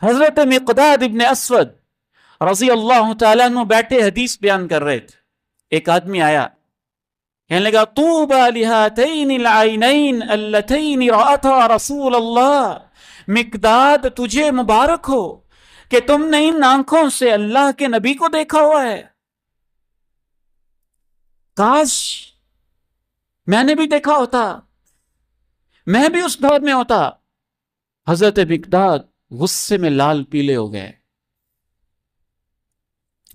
حضرت مقداد ابن اسود رضی اللہ تعالیٰ عنہ بیٹھے حدیث بیان کر رہے تھے. ایک آدمی آیا، کہنے لگا طوبى لهاتين العينين اللتين رأتا رسول اللہ، مقداد تجھے مبارک ہو کہ تم نے ان آنکھوں سے اللہ کے نبی کو دیکھا ہوا ہے. کاش میں نے بھی دیکھا ہوتا، میں بھی اس دور میں ہوتا. حضرت مقداد غصے میں لال پیلے ہو گئے،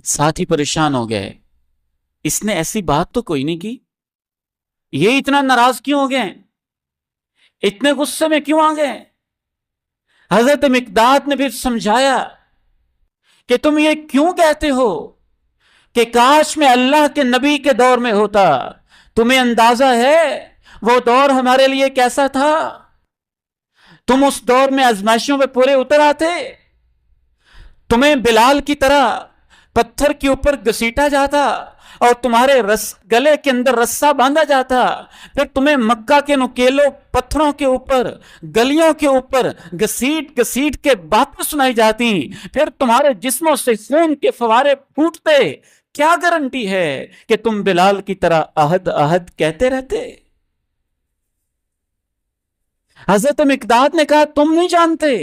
ساتھ ہی پریشان ہو گئے. اس نے ایسی بات تو کوئی نہیں کی، یہ اتنا ناراض کیوں ہو گئے، اتنے غصے میں کیوں آ گئے؟ حضرت مقداد نے پھر سمجھایا کہ تم یہ کیوں کہتے ہو کہ کاش میں اللہ کے نبی کے دور میں ہوتا. تمہیں اندازہ ہے وہ دور ہمارے لیے کیسا تھا؟ تم اس دور میں آزمائشوں پہ پورے اتر آتے، تمہیں بلال کی طرح پتھر کے اوپر گھسیٹا جاتا اور تمہارے گلے کے اندر رسا باندھا جاتا، پھر تمہیں مکہ کے نکیلوں پتھروں کے اوپر، گلیوں کے اوپر گھسیٹ گھسیٹ کے باتیں سنائی جاتی، پھر تمہارے جسموں سے خون کے فوارے پھوٹتے. کیا گارنٹی ہے کہ تم بلال کی طرح عہد عہد کہتے رہتے؟ حضرت مقداد نے کہا تم نہیں جانتے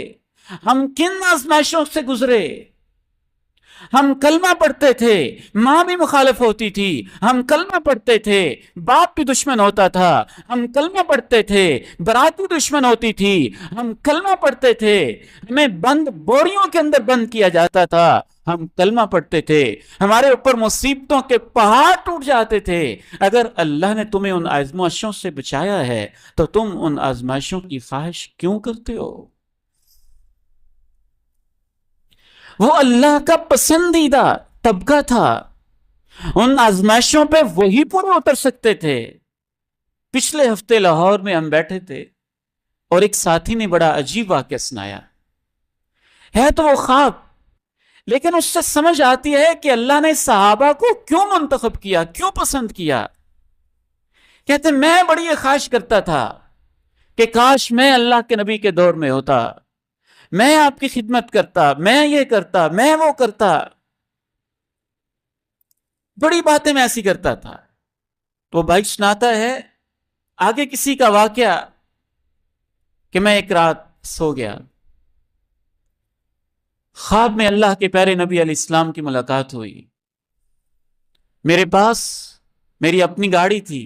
ہم کن آزمائشوں سے گزرے. ہم کلمہ پڑھتے تھے، ماں بھی مخالف ہوتی تھی، ہم کلمہ پڑھتے تھے، باپ بھی دشمن ہوتا تھا، ہم کلمہ پڑھتے تھے، برات بھی دشمن ہوتی تھی، ہم کلمہ پڑھتے تھے، ہمیں بند بوریوں کے اندر بند کیا جاتا تھا، ہم کلمہ پڑھتے تھے، ہمارے اوپر مصیبتوں کے پہاڑ ٹوٹ جاتے تھے. اگر اللہ نے تمہیں ان آزمائشوں سے بچایا ہے تو تم ان آزمائشوں کی خواہش کیوں کرتے ہو؟ وہ اللہ کا پسندیدہ طبقہ تھا، ان آزمائشوں پہ وہی پورے اتر سکتے تھے. پچھلے ہفتے لاہور میں ہم بیٹھے تھے اور ایک ساتھی نے بڑا عجیب واقعہ سنایا. ہے تو وہ خواب، لیکن اس سے سمجھ آتی ہے کہ اللہ نے صحابہ کو کیوں منتخب کیا، کیوں پسند کیا. کہتے میں بڑی یہ خواہش کرتا تھا کہ کاش میں اللہ کے نبی کے دور میں ہوتا، میں آپ کی خدمت کرتا، میں یہ کرتا، میں وہ کرتا. بڑی باتیں میں ایسی کرتا تھا. تو بھائی سناتا ہے آگے کسی کا واقعہ کہ میں ایک رات سو گیا، خواب میں اللہ کے پیارے نبی علیہ السلام کی ملاقات ہوئی. میرے پاس میری اپنی گاڑی تھی،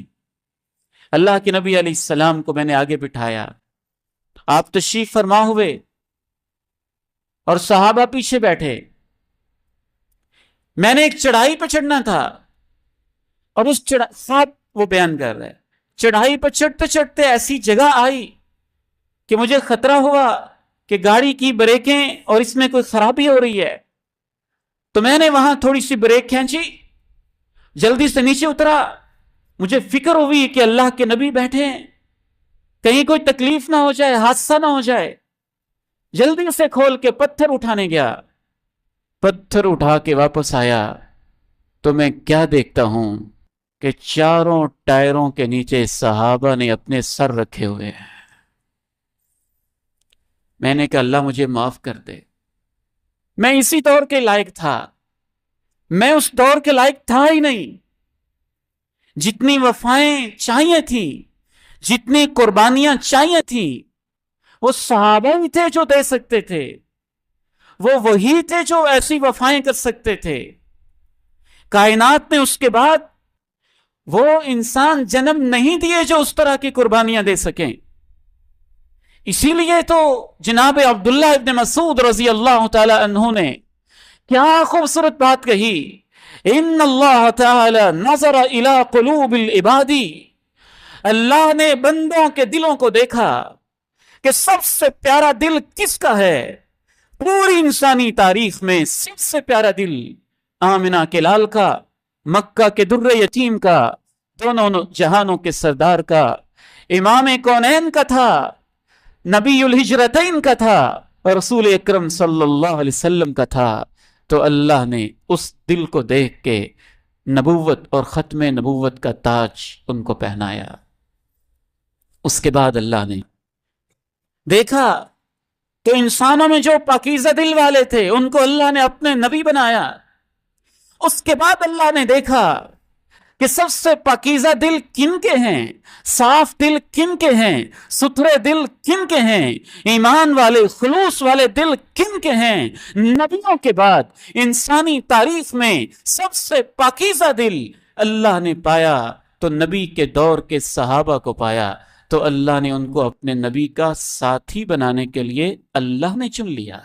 اللہ کے نبی علیہ السلام کو میں نے آگے بٹھایا، آپ تشریف فرما ہوئے اور صحابہ پیچھے بیٹھے. میں نے ایک چڑھائی پہ چڑھنا تھا اور اس خواب وہ بیان کر رہے، چڑھائی پہ چڑھتے چڑھتے ایسی جگہ آئی کہ مجھے خطرہ ہوا کہ گاڑی کی بریکیں اور اس میں کوئی خرابی ہو رہی ہے. تو میں نے وہاں تھوڑی سی بریک کھینچی، جلدی سے نیچے اترا. مجھے فکر ہوئی کہ اللہ کے نبی بیٹھے ہیں، کہیں کوئی تکلیف نہ ہو جائے، حادثہ نہ ہو جائے. جلدی سے کھول کے پتھر اٹھانے گیا، پتھر اٹھا کے واپس آیا تو میں کیا دیکھتا ہوں کہ چاروں ٹائروں کے نیچے صحابہ نے اپنے سر رکھے ہوئے ہیں. میں نے کہا اللہ مجھے معاف کر دے، میں اسی دور کے لائق تھا، میں اس دور کے لائق تھا ہی نہیں. جتنی وفائیں چاہیے تھی، جتنی قربانیاں چاہیے تھی، وہ صحابہ ہی تھے جو دے سکتے تھے، وہ وہی تھے جو ایسی وفائیں کر سکتے تھے. کائنات نے اس کے بعد وہ انسان جنم نہیں دیے جو اس طرح کی قربانیاں دے سکیں. اسی لیے تو جناب عبداللہ ابن مسعود رضی اللہ تعالی عنہ نے کیا خوبصورت بات کہی، ان اللہ تعالی نظر الی قلوب العباد، اللہ نے بندوں کے دلوں کو دیکھا کہ سب سے پیارا دل کس کا ہے. پوری انسانی تاریخ میں سب سے پیارا دل آمنہ کے لال کا، مکہ کے در یتیم کا، دونوں جہانوں کے سردار کا، امام کونین کا تھا، نبی الہجرتین کا تھا، اور رسول اکرم صلی اللہ علیہ وسلم کا تھا. تو اللہ نے اس دل کو دیکھ کے نبوت اور ختم نبوت کا تاج ان کو پہنایا. اس کے بعد اللہ نے دیکھا تو انسانوں میں جو پاکیزہ دل والے تھے ان کو اللہ نے اپنے نبی بنایا. اس کے بعد اللہ نے دیکھا کہ سب سے پاکیزہ دل کن کے ہیں، صاف دل کن کے ہیں، ستھرے دل کن کے ہیں، ایمان والے خلوص والے دل کن کے ہیں. نبیوں کے بعد انسانی تاریخ میں سب سے پاکیزہ دل اللہ نے پایا تو نبی کے دور کے صحابہ کو پایا. تو اللہ نے ان کو اپنے نبی کا ساتھی بنانے کے لیے اللہ نے چن لیا.